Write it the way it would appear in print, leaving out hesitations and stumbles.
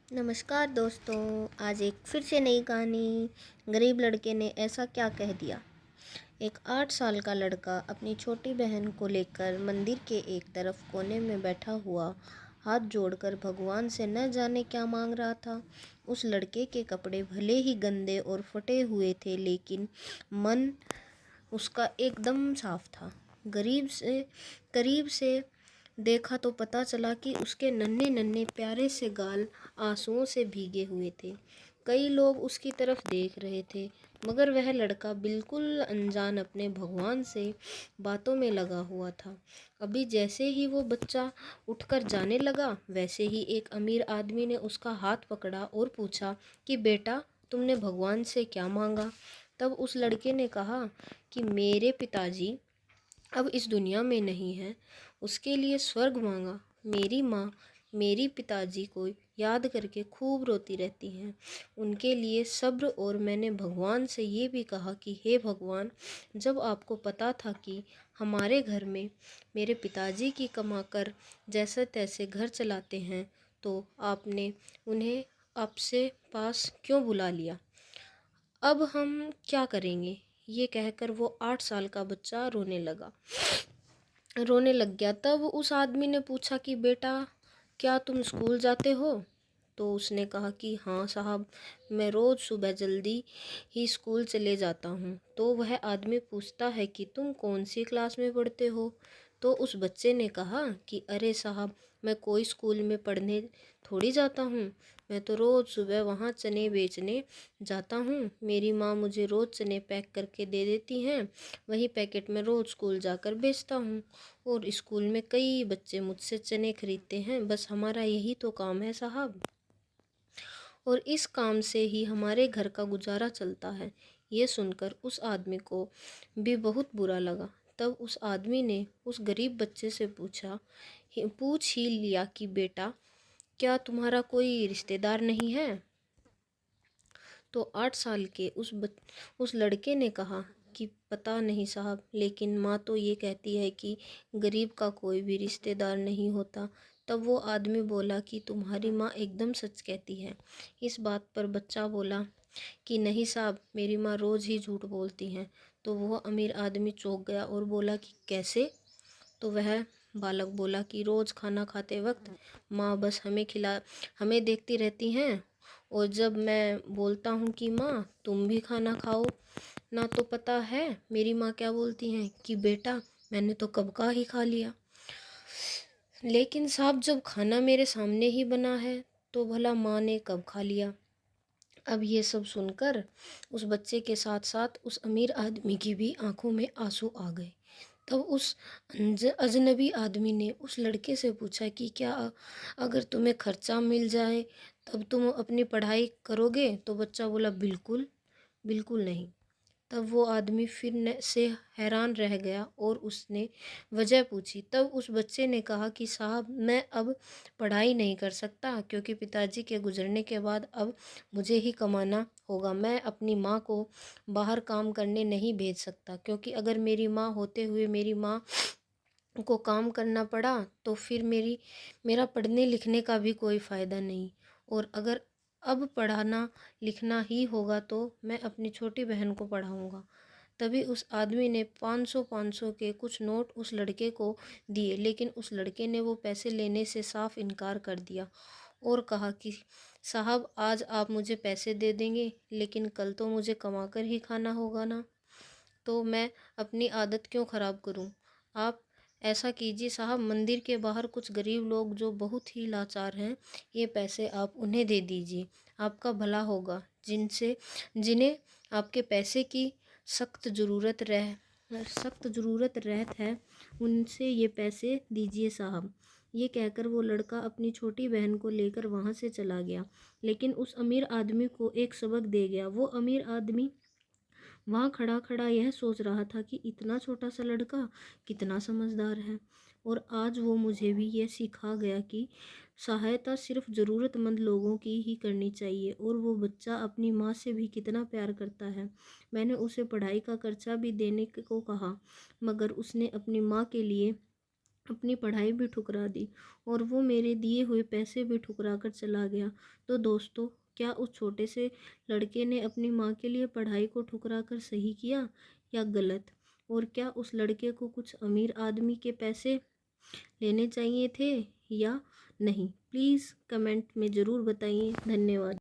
नमस्कार दोस्तों। आज एक फिर से नई कहानी। गरीब लड़के ने ऐसा क्या कह दिया। एक 8 साल का लड़का अपनी छोटी बहन को लेकर मंदिर के एक तरफ कोने में बैठा हुआ हाथ जोड़कर भगवान से न जाने क्या मांग रहा था। उस लड़के के कपड़े भले ही गंदे और फटे हुए थे, लेकिन मन उसका एकदम साफ था। करीब से देखा तो पता चला कि उसके नन्हे नन्हे प्यारे से गाल आंसुओं से भीगे हुए थे। कई लोग उसकी तरफ देख रहे थे, मगर वह लड़का बिल्कुल अनजान अपने भगवान से बातों में लगा हुआ था। अभी जैसे ही वो बच्चा उठकर जाने लगा, वैसे ही एक अमीर आदमी ने उसका हाथ पकड़ा और पूछा कि बेटा, तुमने भगवान से क्या मांगा। तब उस लड़के ने कहा कि मेरे पिताजी अब इस दुनिया में नहीं है, उसके लिए स्वर्ग मांगा। मेरी माँ मेरी पिताजी को याद करके खूब रोती रहती हैं, उनके लिए सब्र। और मैंने भगवान से ये भी कहा कि हे भगवान, जब आपको पता था कि हमारे घर में मेरे पिताजी की कमाकर जैसे तैसे घर चलाते हैं, तो आपने उन्हें आपसे पास क्यों बुला लिया। अब हम क्या करेंगे। ये कहकर वो 8 साल का बच्चा रोने लग गया। तब उस आदमी ने पूछा कि बेटा, क्या तुम स्कूल जाते हो। तो उसने कहा कि हाँ साहब, मैं रोज़ सुबह जल्दी ही स्कूल चले जाता हूँ। तो वह आदमी पूछता है कि तुम कौन सी क्लास में पढ़ते हो। तो उस बच्चे ने कहा कि अरे साहब, मैं कोई स्कूल में पढ़ने थोड़ी जाता हूँ, मैं तो रोज़ सुबह वहाँ चने बेचने जाता हूँ। मेरी माँ मुझे रोज़ चने पैक करके दे देती हैं, वही पैकेट मैं रोज़ स्कूल जाकर बेचता हूँ। और स्कूल में कई बच्चे मुझसे चने खरीदते हैं, बस हमारा यही तो काम है साहब, और इस काम से ही हमारे घर का गुजारा चलता है। ये सुनकर उस आदमी को भी बहुत बुरा लगा। तब उस आदमी ने उस गरीब बच्चे से पूछ ही लिया कि बेटा, क्या तुम्हारा कोई रिश्तेदार नहीं है। तो 8 साल के उस लड़के ने कहा कि पता नहीं साहब, लेकिन माँ तो ये कहती है कि गरीब का कोई भी रिश्तेदार नहीं होता। तब वो आदमी बोला कि तुम्हारी माँ एकदम सच कहती है। इस बात पर बच्चा बोला कि नहीं साहब, मेरी माँ रोज़ ही झूठ बोलती हैं। तो वह अमीर आदमी चौंक गया और बोला कि कैसे। तो वह बालक बोला कि रोज़ खाना खाते वक्त माँ बस हमें देखती रहती हैं, और जब मैं बोलता हूँ कि माँ तुम भी खाना खाओ ना, तो पता है मेरी माँ क्या बोलती हैं कि बेटा, मैंने तो कब का ही खा लिया। लेकिन साहब, जब खाना मेरे सामने ही बना है, तो भला माँ ने कब खा लिया। अब ये सब सुनकर उस बच्चे के साथ साथ उस अमीर आदमी की भी आंखों में आंसू आ गए। तब उस अजनबी आदमी ने उस लड़के से पूछा कि क्या अगर तुम्हें खर्चा मिल जाए तब तुम अपनी पढ़ाई करोगे। तो बच्चा बोला बिल्कुल, बिल्कुल नहीं। तब वो आदमी फिर से हैरान रह गया और उसने वजह पूछी। तब उस बच्चे ने कहा कि साहब, मैं अब पढ़ाई नहीं कर सकता, क्योंकि पिताजी के गुजरने के बाद अब मुझे ही कमाना होगा। मैं अपनी माँ को बाहर काम करने नहीं भेज सकता, क्योंकि अगर मेरी माँ होते हुए मेरी माँ को काम करना पड़ा तो फिर मेरा पढ़ने लिखने का भी कोई फ़ायदा नहीं। और अगर अब पढ़ाना लिखना ही होगा तो मैं अपनी छोटी बहन को पढ़ाऊँगा। तभी उस आदमी ने 500 के कुछ नोट उस लड़के को दिए, लेकिन उस लड़के ने वो पैसे लेने से साफ इनकार कर दिया और कहा कि साहब, आज आप मुझे पैसे दे देंगे, लेकिन कल तो मुझे कमा कर ही खाना होगा ना, तो मैं अपनी आदत क्यों ख़राब करूं। आप ऐसा कीजिए साहब, मंदिर के बाहर कुछ गरीब लोग जो बहुत ही लाचार हैं, ये पैसे आप उन्हें दे दीजिए, आपका भला होगा। जिन्हें आपके पैसे की सख्त ज़रूरत रहत है, उनसे ये पैसे दीजिए साहब। ये कहकर वो लड़का अपनी छोटी बहन को लेकर वहाँ से चला गया, लेकिन उस अमीर आदमी को एक सबक दे गया। वो अमीर आदमी वहाँ खड़ा खड़ा यह सोच रहा था कि इतना छोटा सा लड़का कितना समझदार है, और आज वो मुझे भी यह सिखा गया कि सहायता सिर्फ ज़रूरतमंद लोगों की ही करनी चाहिए। और वो बच्चा अपनी माँ से भी कितना प्यार करता है। मैंने उसे पढ़ाई का खर्चा भी देने को कहा, मगर उसने अपनी माँ के लिए अपनी पढ़ाई भी ठुकरा दी और वो मेरे दिए हुए पैसे भी ठुकरा कर चला गया। तो दोस्तों, क्या उस छोटे से लड़के ने अपनी माँ के लिए पढ़ाई को ठुकरा कर सही किया या गलत? और क्या उस लड़के को कुछ अमीर आदमी के पैसे लेने चाहिए थे या नहीं? प्लीज़ कमेंट में ज़रूर बताइए। धन्यवाद।